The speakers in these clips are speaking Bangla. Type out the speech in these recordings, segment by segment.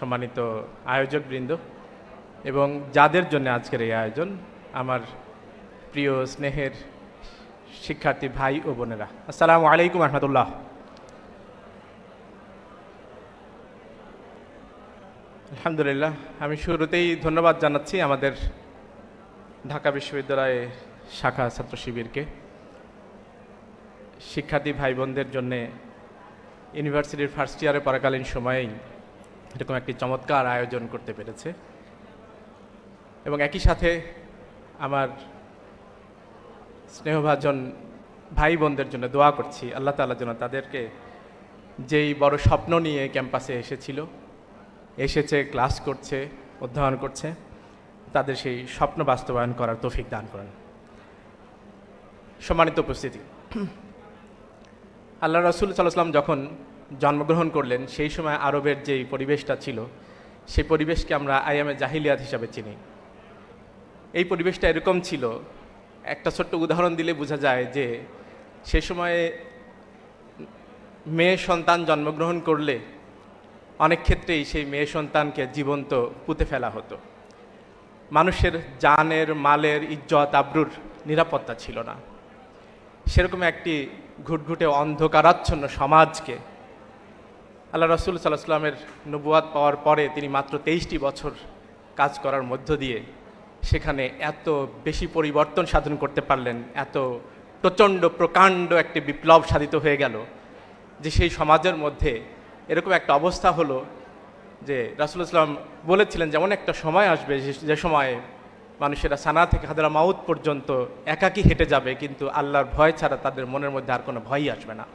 সম্মানিত আয়োজকবৃন্দ এবং যাদের জন্য আজকের এই আয়োজন, আমার প্রিয় স্নেহের শিক্ষার্থী ভাই ও বোনেরা, আসসালামু আলাইকুম রহমতুল্লাহ। আলহামদুলিল্লাহ, আমি শুরুতেই ধন্যবাদ জানাচ্ছি আমাদের ঢাকা বিশ্ববিদ্যালয়ের শাখা ছাত্র শিবিরকে শিক্ষার্থী ভাই বোনদের জন্যে ইউনিভার্সিটির ফার্স্ট ইয়ারে পড়াকালীন সময়েই এরকম একটি চমৎকার আয়োজন করতে পেরেছে এবং একই সাথে আমার স্নেহভাজন ভাই বোনদের জন্য দোয়া করছি আল্লাহ তাআলার জন্য তাদেরকে যেই বড় স্বপ্ন নিয়ে ক্যাম্পাসে এসেছে, ক্লাস করছে, অধ্যয়ন করছে, তাদের সেই স্বপ্ন বাস্তবায়ন করার তৌফিক দান করেন। সম্মানিত উপস্থিতি, আল্লাহ রাসূল সাল্লাল্লাহু আলাইহি ওয়াসাল্লাম যখন জন্মগ্রহণ করলেন সেই সময় আরবের যেই পরিবেশটা ছিল সেই পরিবেশকে আমরা আইয়ামে জাহিলিয়াত হিসাবে চিনি। এই পরিবেশটা এরকম ছিল, একটা ছোট্ট উদাহরণ দিলে বোঝা যায় যে সে সময়ে মেয়ে সন্তান জন্মগ্রহণ করলে অনেক ক্ষেত্রেই সেই মেয়ে সন্তানকে জীবন্ত পুঁতে ফেলা হতো। মানুষের জানের, মালের, ইজ্জত আবরুর নিরাপত্তা ছিল না। সেরকম একটি ঘুটঘুটে অন্ধকারাচ্ছন্ন সমাজকে আল্লাহ রাসূল সাল্লাল্লাহু আলাইহি ওয়াসাল্লামের নবুয়াত পাওয়ার পরে তিনি মাত্র 23টি বছর কাজ করার মধ্য দিয়ে সেখানে এত বেশি পরিবর্তন সাধন করতে পারলেন, এত প্রচণ্ড প্রকাণ্ড একটি বিপ্লব সাধিত হয়ে গেল যে সেই সমাজের মধ্যে এরকম একটা অবস্থা হলো যে রাসূলুল্লাহ সাল্লাল্লাহু আলাইহি ওয়াসাল্লাম বলেছিলেন যেমন একটা সময় আসবে যে সময়ে মানুষেরা সানা থেকে হাদরা মাউত পর্যন্ত একাকী হেঁটে যাবে, কিন্তু আল্লাহর ভয় ছাড়া তাদের মনের মধ্যে আর কোনো ভয়ই আসবে না।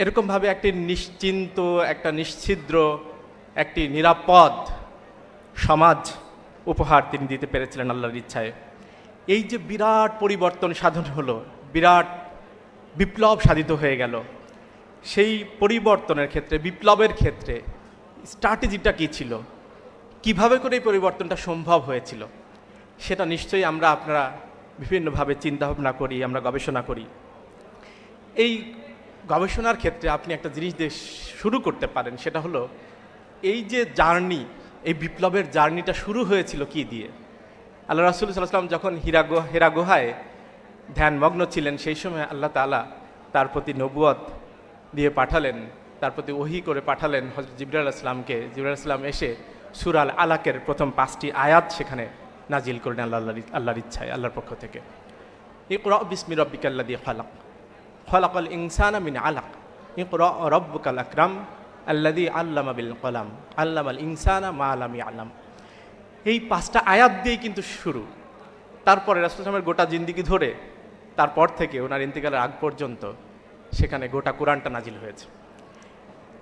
এরকমভাবে একটি নিশ্চিন্ত, একটা নিশ্ছিদ্র, একটি নিরাপদ সমাজ উপহার তিনি দিতে পেরেছিলেন আল্লাহর ইচ্ছায়। এই যে বিরাট পরিবর্তন সাধন হলো, বিরাট বিপ্লব সাধিত হয়ে গেল, সেই পরিবর্তনের ক্ষেত্রে, বিপ্লবের ক্ষেত্রে স্ট্র্যাটেজিটা কী ছিল, কিভাবে করে এই পরিবর্তনটা সম্ভব হয়েছিল, সেটা নিশ্চয়ই আপনারা বিভিন্নভাবে চিন্তাভাবনা করি, আমরা গবেষণা করি। এই গবেষণার ক্ষেত্রে আপনি একটা জিনিস দিয়ে শুরু করতে পারেন, সেটা হলো এই যে জার্নি, এই বিপ্লবের জার্নিটা শুরু হয়েছিল কি দিয়ে। আল্লাহ রাসূল সাল্লাল্লাহু আলাইহি ওয়াসাল্লাম যখন হিরা গুহায় ধ্যানমগ্ন ছিলেন সেই সময় আল্লাহ তাআলা তার প্রতি নবুয়ত দিয়ে পাঠালেন, তার প্রতি ওহী করে পাঠালেন হযরত জিবরাইল আলাইহিস সালামকে। জিবরাইল আলাইহিস সালাম এসে সূরা আল আলাকের প্রথম 5টি আয়াত সেখানে নাজিল করলেন আল্লাহর ইচ্ছায়, আল্লাহর পক্ষ থেকে। ইকরা বিসমি রাব্বিকাল্লাযী খালাক, খালাকাল ইনসানা মিন আলাক, ইকরা রাব্বুকাল আকরাম আল্লাযী আল্লামা বিল কলাম আল্লামাল ইনসানা মা লাম ইয়ালাম। এই 5টা আয়াত দিয়েই কিন্তু শুরু। তারপরে রাসূল সাল্লাল্লাহু আলাইহি ওয়াসাল্লামের গোটা জিন্দেগি ধরে, তারপর থেকে ওনার ইন্তেকালের আগ পর্যন্ত সেখানে গোটা কোরআনটা নাজিল হয়েছে।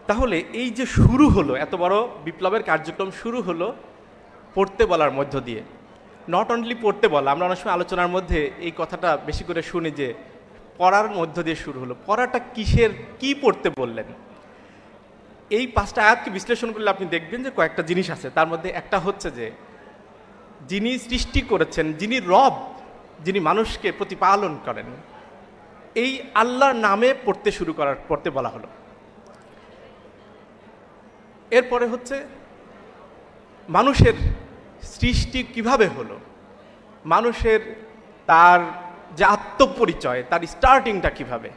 তাহলে এই যে শুরু হলো, এত বড় বিপ্লবের কার্যক্রম শুরু হলো পড়তে বলার মধ্য দিয়ে। নট অনলি পড়তে বলা, আমরা অনেক সময় আলোচনার মধ্যে এই কথাটা বেশি করে শুনি যে পড়ার মধ্য দিয়ে শুরু হলো। পড়াটা কি পড়তে বললেন? এই 5টা আয়াতকে বিশ্লেষণ করলে আপনি দেখবেন যে কয়েকটা জিনিস আছে। তার মধ্যে একটা হচ্ছে যে যিনি সৃষ্টি করেছেন, যিনি রব, যিনি মানুষকে প্রতিপালন করেন, এই আল্লাহর নামে পড়তে বলা হলো। এরপরে হচ্ছে মানুষের সৃষ্টি কিভাবে হলো, মানুষের তার যে আত্মপরিচয়, তার স্টার্টিংটা কিভাবে,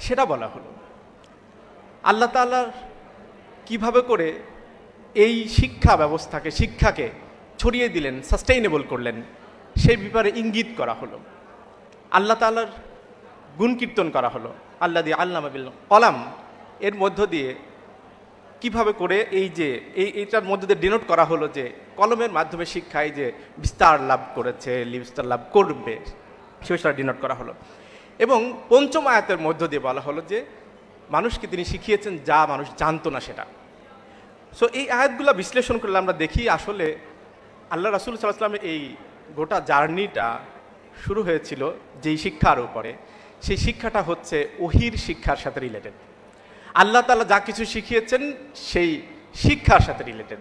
সেটা বলা হলো। আল্লাহ তাআলা কিভাবে করে এই শিক্ষাকে ছড়িয়ে দিলেন, সাস্টেইনেবল করলেন, সেই ব্যাপারে ইঙ্গিত করা হলো। আল্লাহ তাআলার গুণ কীর্তন করা হলো। আল্লাযী আল্লামা বিল কলাম, এর মধ্য দিয়ে কিভাবে করে এইটার মধ্যে দিয়ে ডিনোট করা হলো যে কলমের মাধ্যমে শিক্ষায় যে বিস্তার লাভ করেছে, বিস্তার লাভ করবে, সেটা ডিনোট করা হলো। এবং 5ম আয়াতের মধ্য দিয়ে বলা হলো যে মানুষকে তিনি শিখিয়েছেন যা মানুষ জানতো না সেটা। সো এই আয়াতগুলো বিশ্লেষণ করলে আমরা দেখি আসলে আল্লাহ রাসূল সাল্লাল্লাহু আলাইহি ওয়াসাল্লামের এই গোটা জার্নিটা শুরু হয়েছিল যেই শিক্ষার উপরে, সেই শিক্ষাটা হচ্ছে ওহীর শিক্ষার সাথে রিলেটেড। আল্লাহ তাআলা যা কিছু শিখিয়েছেন সেই শিক্ষার সাথে রিলেটেড।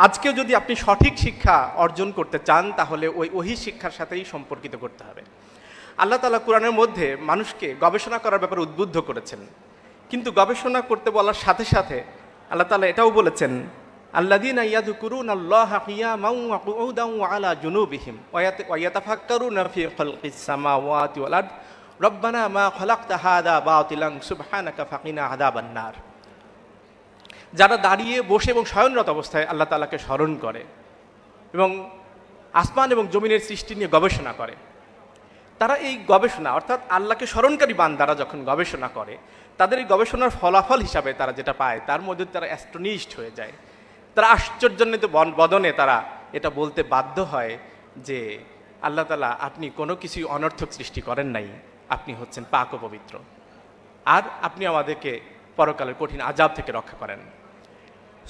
আজকেও যদি আপনি সঠিক শিক্ষা অর্জন করতে চান তাহলে ওই ওহী শিক্ষার সাথেই সম্পর্কিত করতে হবে। আল্লাহ তাআলা কোরআনের মধ্যে মানুষকে গবেষণা করার ব্যাপারে উদ্বুদ্ধ করেছেন, কিন্তু গবেষণা করতে বলার সাথে সাথে আল্লাহ তাআলা এটাও বলেছেন আল্লাযীনা ইয়াযকুরুনাল্লাহা কিয়ামান ওয়া কুউদান ওয়া আলা জুনুবিহিম ওয়া ইয়াতাফাক্কারুনা ফি খালকিস সামাওয়াতি ওয়াল আরদ রব্বানা মা খালাকতা হাযা বাতিলান সুবহানাকা ফাকিনা আযাবান নার। যারা দাঁড়িয়ে বসে এবং শয়নরত অবস্থায় আল্লাহ তাআলাকে স্মরণ করে এবং আসমান এবং জমিনের সৃষ্টি নিয়ে গবেষণা করে, তারা এই গবেষণা অর্থাৎ আল্লাহকে স্মরণকারী বান্দারা যখন গবেষণা করে, তাদের এই গবেষণার ফলাফল হিসাবে তারা যেটা পায় তার মধ্যে তারা অ্যাস্ট্রনিশড হয়ে যায়। তারা আশ্চর্যান্বিত বদনে তারা এটা বলতে বাধ্য হয় যে আল্লাহ তাআলা আপনি কোনো কিছুই অনর্থক সৃষ্টি করেন নাই, আপনি হচ্ছেন পাক ও পবিত্র, আর আপনি আমাদেরকে পরকালের কঠিন আযাব থেকে রক্ষা করেন।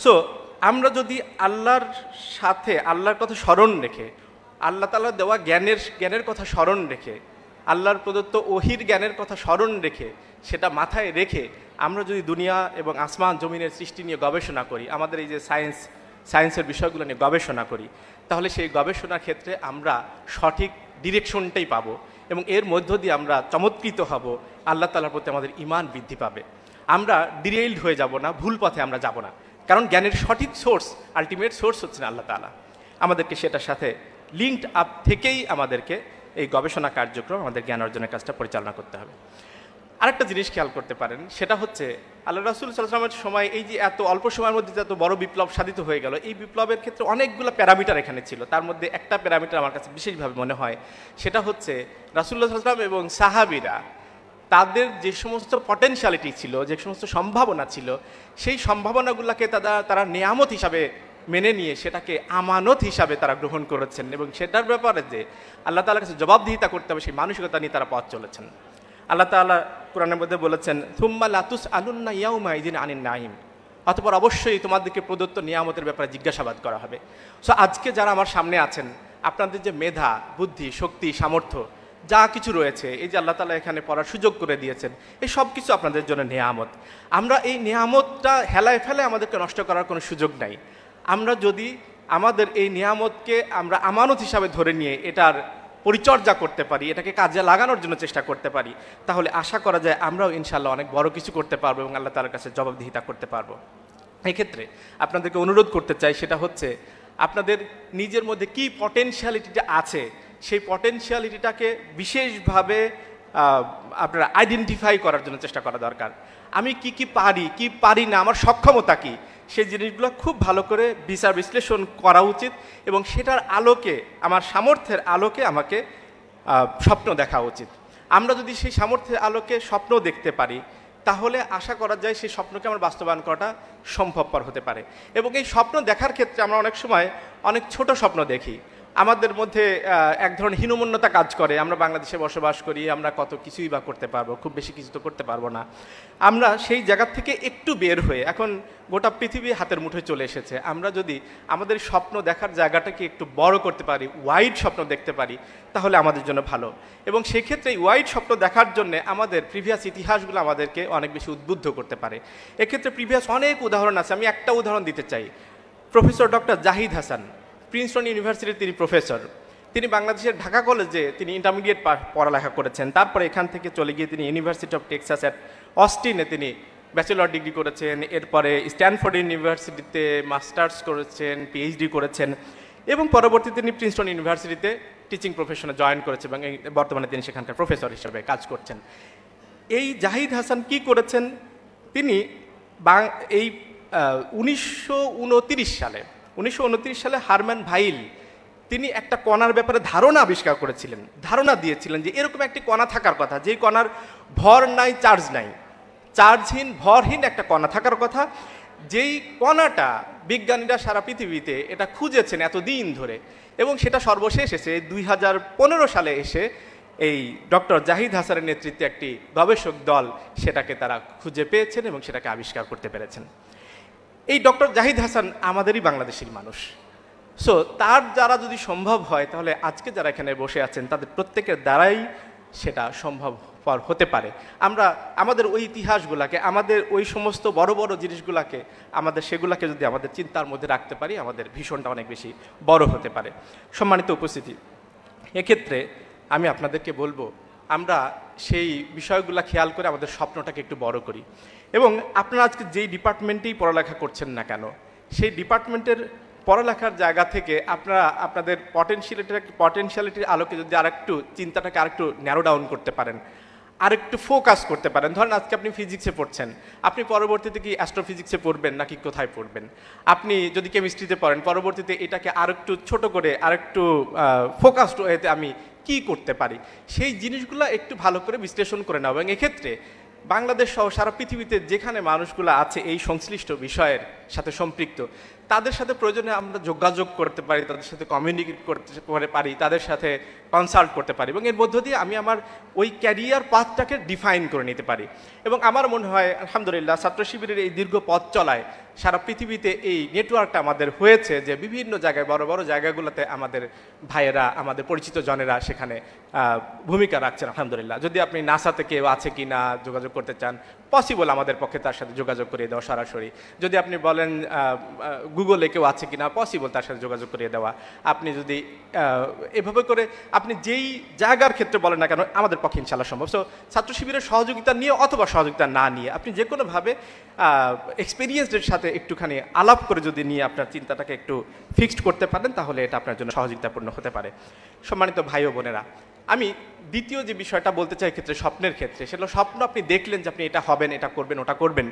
সো আমরা যদি আল্লাহর সাথে আল্লাহর কথা স্মরণ রেখে, আল্লাহ তাআলা দেওয়া জ্ঞানের কথা স্মরণ রেখে, আল্লাহর প্রদত্ত ওহির জ্ঞানের কথা স্মরণ রেখে, সেটা মাথায় রেখে আমরা যদি দুনিয়া এবং আসমান জমিনের সৃষ্টি নিয়ে গবেষণা করি, আমাদের এই যে সায়েন্সের বিষয়গুলো নিয়ে গবেষণা করি, তাহলে সেই গবেষণার ক্ষেত্রে আমরা সঠিক ডিরেকশনটাই পাবো এবং এর মধ্য দিয়ে আমরা চমৎকৃত হব, আল্লাহ তাআলার প্রতি আমাদের ঈমান বৃদ্ধি পাবে। আমরা ডিরেইলড হয়ে যাব না, ভুল পথে আমরা যাব না, কারণ জ্ঞানের সঠিক সোর্স, আলটিমেট সোর্স হচ্ছেন আল্লাহ তাআলা। আমাদেরকে সেটার সাথে লিঙ্কড আপ থেকেই আমাদেরকে এই গবেষণা কার্যক্রম, আমাদের জ্ঞান অর্জনের কাজটা পরিচালনা করতে হবে। আরেকটা জিনিস খেয়াল করতে পারেন, সেটা হচ্ছে আল্লাহ রাসূল সাল্লাল্লাহু আলাইহি ওয়াসাল্লামের সময় এই যে এত অল্প সময়ের মধ্যে এত বড় বিপ্লব সাধিত হয়ে গেল, এই বিপ্লবের ক্ষেত্রে অনেকগুলো প্যারামিটার এখানে ছিল। তার মধ্যে একটা প্যারামিটার আমার কাছে বিশেষভাবে মনে হয়, সেটা হচ্ছে রাসূলুল্লাহ সাল্লাল্লাহু আলাইহি ওয়াসাল্লাম এবং সাহাবীরা তাদের যে সমস্ত পটেনশিয়ালিটি ছিল, যে সমস্ত সম্ভাবনা ছিল, সেই সম্ভাবনাগুলোকে তারা নেয়ামত হিসাবে মেনে নিয়ে সেটাকে আমানত হিসাবে তারা গ্রহণ করেছেন এবং সেটার ব্যাপারে যে আল্লাহ তাআলার কাছে জবাবদিহিতা করতে হবে সেই মানসিকতা নিয়ে তারা পথ চলেছেন। আল্লাহ তাআলা কোরআনের মধ্যে বলেছেন, থুম্মা লা তুসআলুন্না ইয়াউমা ইযিন আনিন নাঈম, অতঃপর অবশ্যই তোমাদেরকে প্রদত্ত নিয়ামতের ব্যাপারে জিজ্ঞাসাবাদ করা হবে। সো আজকে যারা আমার সামনে আছেন, আপনাদের যে মেধা, বুদ্ধি, শক্তি, সামর্থ্য যা কিছু রয়েছে, এই যে আল্লাহ তাআলা এখানে পড়ার সুযোগ করে দিয়েছেন, এই সব কিছু আপনাদের জন্য নেয়ামত। আমরা এই নেয়ামতটা হেলায় ফেলে আমাদেরকে নষ্ট করার কোনো সুযোগ নাই। আমরা যদি আমাদের এই নিয়ামতকে আমরা আমানত হিসাবে ধরে নিয়ে এটার পরিচর্যা করতে পারি, এটাকে কাজে লাগানোর জন্য চেষ্টা করতে পারি, তাহলে আশা করা যায় আমরাও ইনশাআল্লাহ অনেক বড় কিছু করতে পারবো এবং আল্লাহ তাআলার কাছে জবাবদিহিতা করতে পারবো। এই ক্ষেত্রে আপনাদেরকে অনুরোধ করতে চাই, সেটা হচ্ছে আপনাদের নিজের মধ্যে কি পটেনশিয়ালিটিটা আছে, সেই পটেনশিয়ালিটিটাকে বিশেষভাবে আপনারা আইডেন্টিফাই করার জন্য চেষ্টা করা দরকার। আমি কি পারি না, আমার সক্ষমতা কি, সেই জিনিসগুলো খুব ভালো করে বিচার বিশ্লেষণ করা উচিত এবং সেটার আলোকে, আমার সামর্থ্যের আলোকে আমাকে স্বপ্ন দেখা উচিত। আমরা যদি সেই সামর্থ্যের আলোকে স্বপ্ন দেখতে পারি, তাহলে আশা করা যায় সেই স্বপ্নকে আমরা বাস্তবায়ন করাটা সম্ভবপর হতে পারে। এবং এই স্বপ্ন দেখার ক্ষেত্রে আমরা অনেক সময় অনেক ছোট স্বপ্ন দেখি, আমাদের মধ্যে এক ধরনের হীনমন্যতা কাজ করে। আমরা বাংলাদেশে বসবাস করি, আমরা কত কিছুই বা করতে পারবো, খুব বেশি কিছু তো করতে পারবো না। আমরা সেই জায়গা থেকে একটু বের হয়ে, এখন গোটা পৃথিবী হাতের মুঠোয় চলে এসেছে, আমরা যদি আমাদের স্বপ্ন দেখার জায়গাটাকে একটু বড় করতে পারি, ওয়াইড স্বপ্ন দেখতে পারি, তাহলে আমাদের জন্য ভালো। এবং সেই ক্ষেত্রে ওয়াইড স্বপ্ন দেখার জন্য আমাদের প্রিভিয়াস ইতিহাসগুলো আমাদেরকে অনেক বেশি উদ্বুদ্ধ করতে পারে। এক্ষেত্রে প্রিভিয়াস অনেক উদাহরণ আছে। আমি একটা উদাহরণ দিতে চাই। Professor doctor Zahid Hasan, Princeton ইউনিভার্সিটির তিনি প্রফেসর। তিনি বাংলাদেশের ঢাকা কলেজে তিনি ইন্টারমিডিয়েট পড়ালেখা করেছেন। তারপরে এখান থেকে চলে গিয়ে তিনি ইউনিভার্সিটি অফ টেক্সাস অ্যাট অস্টিনে তিনি ব্যাচেলর ডিগ্রি করেছেন। এরপরে স্ট্যানফোর্ড ইউনিভার্সিটিতে মাস্টার্স করেছেন, পিএইচডি করেছেন এবং পরবর্তীতে তিনি প্রিন্সটন ইউনিভার্সিটিতে টিচিং প্রফেশনে জয়েন করেছেন এবং বর্তমানে তিনি সেখানকার প্রফেসর হিসেবে কাজ করছেন। এই জাহিদ হাসান কি করেছেন, তিনি এই 1929 সালে হারম্যান ভাইল তিনি একটা কণার ব্যাপারে ধারণা আবিষ্কার করেছিলেন, ধারণা দিয়েছিলেন যে এরকম একটি কণা থাকার কথা, যেই কণার ভর নাই, চার্জ নাই, চার্জহীন ভরহীন একটা কণা থাকার কথা। যেই কণাটা বিজ্ঞানীরা সারা পৃথিবীতে এটা খুঁজেছেন এতদিন ধরে এবং সেটা সর্বশেষ এসে 2015 সালে এসে এই ডক্টর জাহিদ হাসানের নেতৃত্বে একটি গবেষক দল সেটাকে তারা খুঁজে পেয়েছেন এবং সেটাকে আবিষ্কার করতে পেরেছেন। এই ডক্টর জাহিদ হাসান আমাদেরই বাংলাদেশের মানুষ। সো তার দ্বারা যদি সম্ভব হয়, তাহলে আজকে যারা এখানে বসে আছেন তাদের প্রত্যেকের দ্বারাই সেটা সম্ভবপর হতে পারে। আমরা আমাদের ওই ইতিহাসগুলোকে, আমাদের ওই সমস্ত বড় বড় জিনিসগুলোকে, সেগুলোকে যদি আমাদের চিন্তার মধ্যে রাখতে পারি, আমাদের ভীষণটা অনেক বেশি বড় হতে পারে। সম্মানিত উপস্থিতি, এক্ষেত্রে আমি আপনাদেরকে বলবো, আমরা সেই বিষয়গুলো খেয়াল করে আমাদের স্বপ্নটাকে একটু বড় করি। এবং আপনারা আজকে যেই ডিপার্টমেন্টেই পড়ালেখা করছেন না কেন, সেই ডিপার্টমেন্টের পড়ালেখার জায়গা থেকে আপনারা আপনাদের পটেনশিয়ালিটির আলোকে যদি আরেকটু চিন্তাটাকে আরেকটু ন্যারো ডাউন করতে পারেন, আরেকটু ফোকাস করতে পারেন। ধরেন আজকে আপনি ফিজিক্সে পড়ছেন, আপনি পরবর্তীতে কি অ্যাস্ট্রোফিজিক্সে পড়বেন নাকি কোথায় পড়বেন? আপনি যদি কেমিস্ট্রিতে পড়েন, পরবর্তীতে এটাকে আরেকটু ছোট করে আরেকটু ফোকাসড ওয়েতে আমি কি করতে পারি, সেই জিনিসগুলো একটু ভালো করে বিশ্লেষণ করে নেওয়া। এবং এক্ষেত্রে বাংলাদেশ সহ সারা পৃথিবীতে যেখানে মানুষগুলো আছে এই সংশ্লিষ্ট বিষয়ের সাথে সম্পৃক্ত, তাদের সাথে প্রয়োজনে আমরা যোগাযোগ করতে পারি, তাদের সাথে কমিউনিকেট করতে পারি, তাদের সাথে কনসাল্ট করতে পারি, এবং এর মধ্য দিয়ে আমি আমার ওই ক্যারিয়ার পাথটাকে ডিফাইন করে নিতে পারি। এবং আমার মনে হয় আলহামদুলিল্লাহ ছাত্র শিবিরের এই দীর্ঘ পথ চলায় সারা পৃথিবীতে এই নেটওয়ার্কটা আমাদের হয়েছে, যে বিভিন্ন জায়গায় বড় বড় জায়গাগুলোতে আমাদের ভাইয়েরা, আমাদের পরিচিত জনেরা সেখানে ভূমিকা রাখছেন আলহামদুলিল্লাহ। যদি আপনি নাসাতে কেউ আছে কি না যোগাযোগ করতে চান, পসিবল আমাদের পক্ষে তার সাথে যোগাযোগ করিয়ে দেওয়া সরাসরি। যদি আপনি বলেন গুগলে কেউ আছে কি না, পসিবল তার সাথে যোগাযোগ করিয়ে দেওয়া। আপনি যদি এভাবে করে আপনি যেই জায়গার ক্ষেত্রে বলেন না কেন, আমাদের পক্ষে ইনশাআল্লাহ সম্ভব। সো ছাত্র শিবিরের সহযোগিতা নিয়ে অথবা সহযোগিতা না নিয়ে আপনি যে কোনোভাবে এক্সপিরিয়েন্সদের সাথে একটুখানি আলাপ করে যদি নিয়ে আপনার চিন্তাটাকে একটু ফিক্সড করতে পারেন, তাহলে এটা আপনার জন্য সহযোগিতাপূর্ণ হতে পারে। সম্মানিত ভাই ও বোনেরা, আমি দ্বিতীয় যে বিষয়টা বলতে চাই ক্ষেত্রে, স্বপ্নের ক্ষেত্রে, সেটা স্বপ্ন আপনি দেখলেন যে আপনি এটা হবেন, এটা করবেন, ওটা করবেন,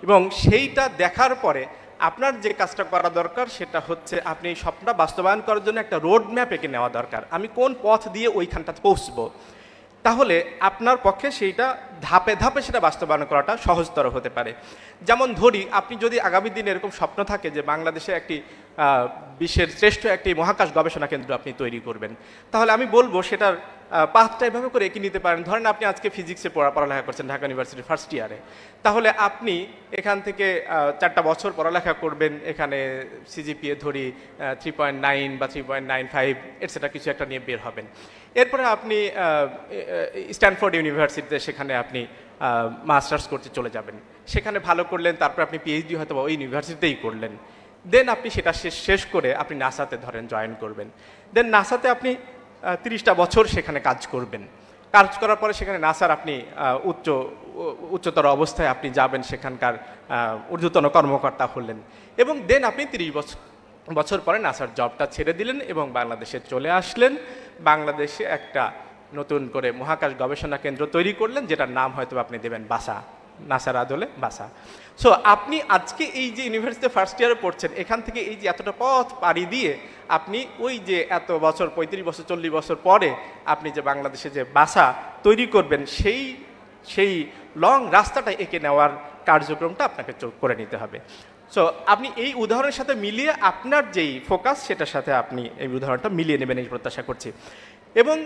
এবং সেইটা দেখার পরে আপনার যে কাজটা করা দরকার সেটা হচ্ছে আপনি এই স্বপ্নটা বাস্তবায়ন করার জন্য একটা রোড ম্যাপ এঁকে নেওয়া দরকার। আমি কোন পথ দিয়ে ওইখানটাতে পৌঁছবো, তাহলে আপনার পক্ষে সেইটা ধাপে ধাপে সেটা বাস্তবায়ন করাটা সহজতর হতে পারে। যেমন ধরি, আপনি যদি আগামী দিনে এরকম স্বপ্ন থাকে যে বাংলাদেশে একটি বিশ্বের শ্রেষ্ঠ একটি মহাকাশ গবেষণা কেন্দ্র আপনি তৈরি করবেন, তাহলে আমি বলবো সেটার পাথটা এভাবে করে এঁকে নিতে পারেন। ধরেন আপনি আজকে ফিজিক্সে পড়ালেখা করছেন ঢাকা ইউনিভার্সিটির ফার্স্ট ইয়ারে, তাহলে আপনি এখান থেকে 4টা বছর পড়ালেখা করবেন, এখানে সিজিপিএ ধরি 3.9 বা 3.95 এটসেট্রা কিছু একটা নিয়ে বের হবেন। এরপরে আপনি স্ট্যানফোর্ড ইউনিভার্সিটিতে সেখানে আপনি মাস্টার্স করতে চলে যাবেন, সেখানে ভালো করলেন, তারপর আপনি পিএইচডি হয়তো ওই ইউনিভার্সিটিতেই করলেন। দেন আপনি সেটা শেষ করে আপনি নাসাতে ধরেন জয়েন করবেন। দেন নাসাতে আপনি 30টা বছর সেখানে কাজ করবেন। কাজ করার পরে সেখানে নাসার আপনি উচ্চতর অবস্থায় আপনি যাবেন, সেখানকার ঊর্ধ্বতন কর্মকর্তা হলেন, এবং দেন আপনি 30 বছর পরে নাসার জবটা ছেড়ে দিলেন এবং বাংলাদেশে চলে আসলেন। বাংলাদেশে একটা নতুন করে মহাকাশ গবেষণা কেন্দ্র তৈরি করলেন, যেটার নাম হয়তো আপনি দেবেন বাসা, নাসার আদলে বাসা। সো আপনি আজকে এই যে ইউনিভার্সিটি ফার্স্ট ইয়ারে পড়ছেন, এখান থেকে এই যে এতটা পথ পাড়ি দিয়ে আপনি ওই যে এত বছর 35 বছর 40 বছর পরে আপনি যে বাংলাদেশে যে বাসা তৈরি করবেন, সেই লং রাস্তাটা এঁকে নেওয়ার কার্যক্রমটা আপনাকে করে নিতে হবে। সো আপনি এই উদাহরণের সাথে মিলিয়ে আপনার যেই ফোকাস, সেটার সাথে আপনি এই উদাহরণটা মিলিয়ে নেবেন এই প্রত্যাশা করছি। এবং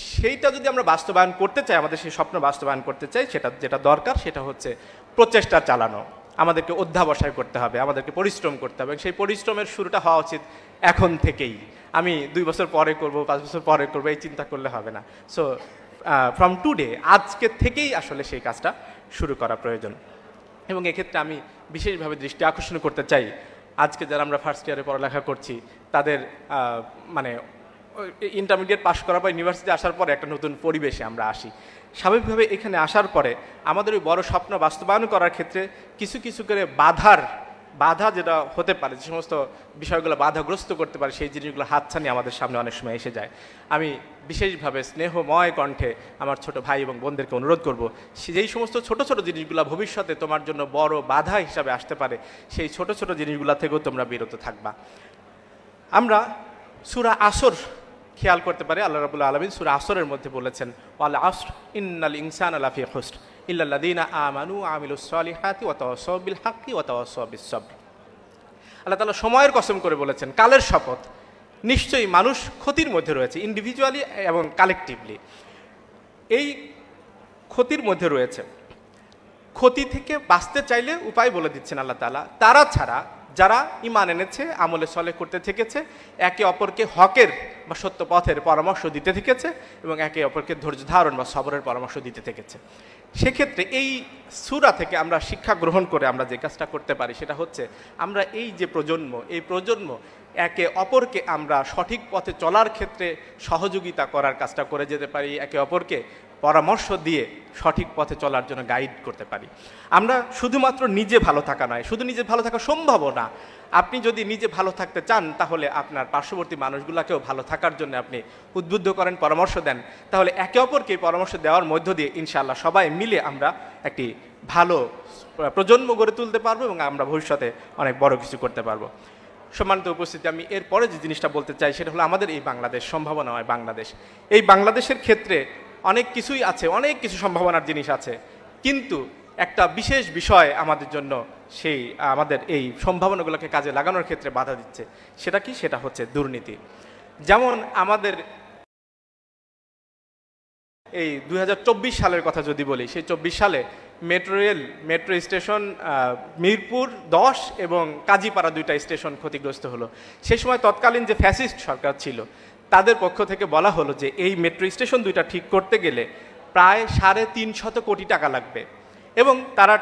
সেইটা যদি আমরা বাস্তবায়ন করতে চাই, আমাদের সেই স্বপ্ন বাস্তবায়ন করতে চাই, যেটা দরকার সেটা হচ্ছে প্রচেষ্টা চালানো। আমাদেরকে অধ্যাবসায় করতে হবে, আমাদেরকে পরিশ্রম করতে হবে, এবং সেই পরিশ্রমের শুরুটা হওয়া উচিত এখন থেকেই। আমি 2 বছর পরে করব, 5 বছর পরে করবো, এই চিন্তা করলে হবে না। সো ফ্রম টুডে, আজকে থেকেই আসলে সেই কাজটা শুরু করা প্রয়োজন। এবং এক্ষেত্রে আমি বিশেষভাবে দৃষ্টি আকর্ষণ করতে চাই, আজকে যারা আমরা ফার্স্ট ইয়ারে পড়ালেখা করছি, তাদের মানে ইন্টারমিডিয়েট পাস করার পর ইউনিভার্সিটি আসার পরে একটা নতুন পরিবেশে আমরা আসি। স্বাভাবিকভাবে এখানে আসার পরে আমাদের ওই বড় স্বপ্ন বাস্তবায়ন করার ক্ষেত্রে কিছু কিছু করে বাধা যেটা হতে পারে, যে সমস্ত বিষয়গুলো বাধাগ্রস্ত করতে পারে, সেই জিনিসগুলো হাতছানি আমাদের সামনে অনেক সময় এসে যায়। আমি বিশেষভাবে স্নেহময় কণ্ঠে আমার ছোট ভাই এবং বোনদেরকে অনুরোধ করব, যেই সমস্ত ছোট ছোট জিনিসগুলো ভবিষ্যতে তোমার জন্য বড় বাধা হিসাবে আসতে পারে, সেই ছোট ছোট জিনিসগুলো থেকেও তোমরা বিরত থাকবা। আমরা সূরা আসর খেয়াল করতে পারি, আল্লাহ রাব্বুল আলামিন সূরা আসরের মধ্যে বলেছেন, ওয়াল আসর ইন্নাল ইনসানা লাফি খুসর ইল্লাল্লাযীনা আমানু ওয়া আমিলুস সলিহাতি ওয়া তাওয়াসাউ বিল হাক্কি ওয়া তাওয়াসাউ বিস সবর। আল্লাহ তাআলা সময়ের কসম করে বলেছেন, কালের শপথ, নিশ্চয়ই মানুষ ক্ষতির মধ্যে রয়েছে, ইন্ডিভিজুয়ালি এবং কালেকটিভলি এই ক্ষতির মধ্যে রয়েছে। ক্ষতি থেকে বাঁচতে চাইলে উপায় বলে দিচ্ছেন আল্লাহ তাআলা, তারা ছাড়া যারা ঈমান এনেছে, আমলে সলেহ করতে থেকেছে, একে অপরকে হকের বা সত্য পথের পরামর্শ দিতে থেকেছে, এবং একে অপরকে ধৈর্য ধারণ বা সবরের পরামর্শ দিতে থেকেছে। সেক্ষেত্রে এই সূরা থেকে আমরা শিক্ষা গ্রহণ করে আমরা যে কাজটা করতে পারি, সেটা হচ্ছে আমরা এই যে প্রজন্ম একে অপরকে আমরা সঠিক পথে চলার ক্ষেত্রে সহযোগিতা করার কাজটা করে যেতে পারি, একে অপরকে পরামর্শ দিয়ে সঠিক পথে চলার জন্য গাইড করতে পারি। আমরা শুধুমাত্র নিজে ভালো থাকা নয়, শুধু নিজে ভালো থাকা সম্ভব না, আপনি যদি নিজে ভালো থাকতে চান তাহলে আপনার পার্শ্ববর্তী মানুষগুলোকেও ভালো থাকার জন্য আপনি উদ্বুদ্ধ করেন, পরামর্শ দেন, তাহলে একে অপরকে পরামর্শ দেওয়ার মধ্য দিয়ে ইনশাআল্লাহ সবাই মিলে আমরা একটি ভালো প্রজন্ম গড়ে তুলতে পারবো এবং আমরা ভবিষ্যতে অনেক বড় কিছু করতে পারবো। সম্মানিত উপস্থিতি, আমি এরপরে যে জিনিসটা বলতে চাই সেটা হলো আমাদের এই বাংলাদেশ, সম্ভাবনাময় বাংলাদেশ। এই বাংলাদেশের ক্ষেত্রে অনেক কিছুই আছে, অনেক কিছু সম্ভাবনার জিনিস আছে, কিন্তু একটা বিশেষ বিষয় আমাদের জন্য সেই আমাদের এই সম্ভাবনাগুলোকে কাজে লাগানোর ক্ষেত্রে বাধা দিচ্ছে। সেটা কি? সেটা হচ্ছে দুর্নীতি। যেমন আমাদের এই 2024 সালের কথা যদি বলি, সেই 24 সালে মেট্রো স্টেশন মিরপুর 10 এবং কাজীপাড়া 2টা স্টেশন ক্ষতিগ্রস্ত হলো। সেই সময় তৎকালীন যে ফ্যাসিস্ট সরকার ছিল তাদের পক্ষ থেকে বলা হলো যে এই মেট্রো স্টেশন 2টা ঠিক করতে গেলে প্রায় 350 কোটি টাকা লাগবে এবং তারা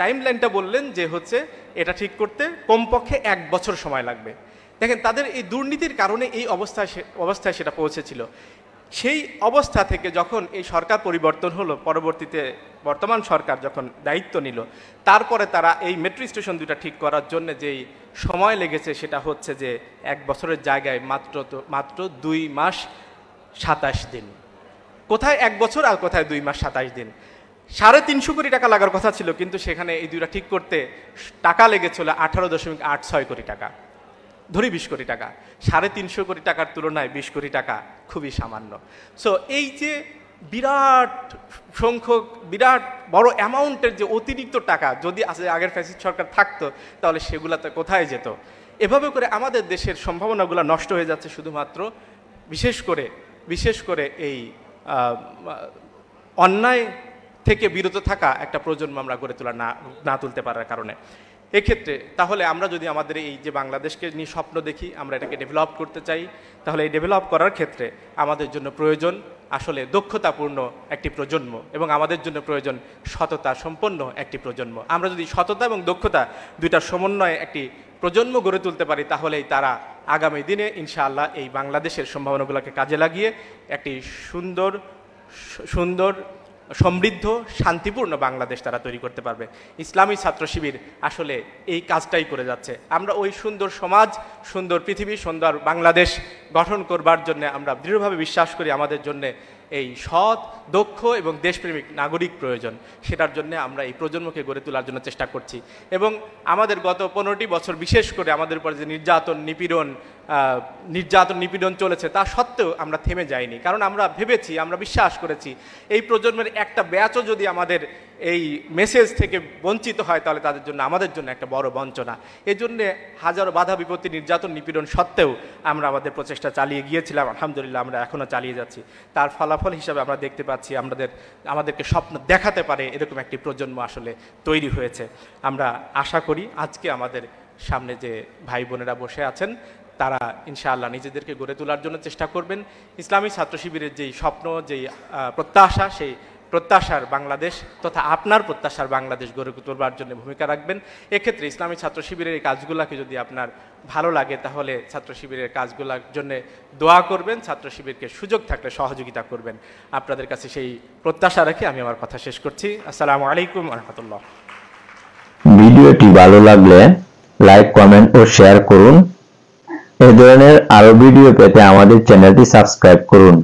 টাইম লাইনটা বললেন যে হচ্ছে এটা ঠিক করতে কমপক্ষে 1 বছর সময় লাগবে। দেখেন, তাদের এই দুর্নীতির কারণে এই অবস্থায় সেটা পৌঁছেছিল। সেই অবস্থা থেকে যখন এই সরকার পরিবর্তন হলো, পরবর্তীতে বর্তমান সরকার যখন দায়িত্ব নিল, তারপরে তারা এই মেট্রো স্টেশন 2টা ঠিক করার জন্য যেই সময় লেগেছে সেটা হচ্ছে যে 1 বছরের জায়গায় মাত্র 2 মাস 27 দিন। কোথায় 1 বছর আর কোথায় 2 মাস 27 দিন? 350 কোটি টাকা লাগার কথা ছিল, কিন্তু সেখানে এই 2টা ঠিক করতে টাকা লেগেছিল 18.86 কোটি টাকা, ধরি 20 কোটি টাকা। 350 কোটি টাকার তুলনায় 20 কোটি টাকা খুবই সামান্য। সো এই যে বিরাট সংখ্যক, বিরাট বড় অ্যামাউন্টের যে অতিরিক্ত টাকা যদি আগের ফ্যাসিস্ট সরকার থাকতো তাহলে সেগুলোতে কোথায় যেত? এভাবে করে আমাদের দেশের সম্ভাবনাগুলো নষ্ট হয়ে যাচ্ছে শুধুমাত্র বিশেষ করে এই অন্যায় থেকে বিরত থাকা একটা প্রজন্ম আমরা গড়ে তোলা না তুলতে পারার কারণে। এক্ষেত্রে তাহলে আমরা যদি আমাদের এই যে বাংলাদেশকে নিয়ে স্বপ্ন দেখি, আমরা এটাকে ডেভেলপ করতে চাই, তাহলে এই ডেভেলপ করার ক্ষেত্রে আমাদের জন্য প্রয়োজন আসলে দক্ষতাপূর্ণ একটি প্রজন্ম এবং আমাদের জন্য প্রয়োজন সততা সম্পন্ন একটি প্রজন্ম। আমরা যদি সততা এবং দক্ষতা 2টার সমন্বয়ে একটি প্রজন্ম গড়ে তুলতে পারি তাহলেই তারা আগামী দিনে ইনশাআল্লাহ এই বাংলাদেশের সম্ভাবনাগুলোকে কাজে লাগিয়ে একটি সুন্দর সমৃদ্ধ শান্তিপূর্ণ বাংলাদেশ তারা তৈরি করতে পারবে। ইসলামী ছাত্র শিবির আসলে এই কাজটাই করে যাচ্ছে। আমরা ওই সুন্দর সমাজ, সুন্দর পৃথিবী, সুন্দর বাংলাদেশ গঠন করবার জন্য আমরা দৃঢ়ভাবে বিশ্বাস করি আমাদের জন্য এই সৎ, দক্ষ এবং দেশপ্রেমিক নাগরিক প্রয়োজন। সেটার জন্য আমরা এই প্রজন্মকে গড়ে তোলার জন্য চেষ্টা করছি এবং আমাদের গত 15টি বছর বিশেষ করে আমাদের উপর যে নির্যাতন নিপীড়ন চলেছে তা সত্ত্বেও আমরা থেমে যাইনি, কারণ আমরা ভেবেছি, আমরা বিশ্বাস করেছি এই প্রজন্মের একটা ব্যাচও যদি আমাদের এই মেসেজ থেকে বঞ্চিত হয় তাহলে তাদের জন্য, আমাদের জন্য একটা বড় বঞ্চনা। এই জন্য হাজারো বাধা বিপত্তি, নির্যাতন, নিপীড়ন সত্ত্বেও আমরা আমাদের প্রচেষ্টা চালিয়ে গিয়েছিলাম। আলহামদুলিল্লাহ আমরা এখনও চালিয়ে যাচ্ছি। তার ফলাফল হিসাবে আমরা দেখতে পাচ্ছি আমাদেরকে স্বপ্ন দেখাতে পারে এরকম একটি প্রজন্ম আসলে তৈরি হয়েছে। আমরা আশা করি আজকে আমাদের সামনে যে ভাই বোনেরা বসে আছেন তারা ইনশাআল্লাহ নিজেদেরকে গড়ে তোলার জন্য চেষ্টা করবেন। ইসলামী ছাত্র শিবিরের যেই স্বপ্ন, যেই প্রত্যাশা, সেই প্রত্যাশার বাংলাদেশ তথা আপনার প্রত্যাশার বাংলাদেশ গড়ে তোলবার জন্য ভূমিকা রাখবেন। এক্ষেত্রে ইসলামী ছাত্র শিবিরের এই কাজগুলোকে যদি আপনার ভালো লাগে তাহলে ছাত্র শিবিরের কাজগুলোর জন্য দোয়া করবেন, ছাত্র শিবিরকে সুযোগ থাকলে সহযোগিতা করবেন। আপনাদের কাছে সেই প্রত্যাশা রেখে আমি আমার কথা শেষ করছি। আসসালামু আলাইকুম ওয়া রাহমাতুল্লাহ। ভিডিওটি ভালো লাগলে লাইক, কমেন্ট ও শেয়ার করুন। এই ধরনের আরো ভিডিও পেতে আমাদের চ্যানেলটি সাবস্ক্রাইব করুন।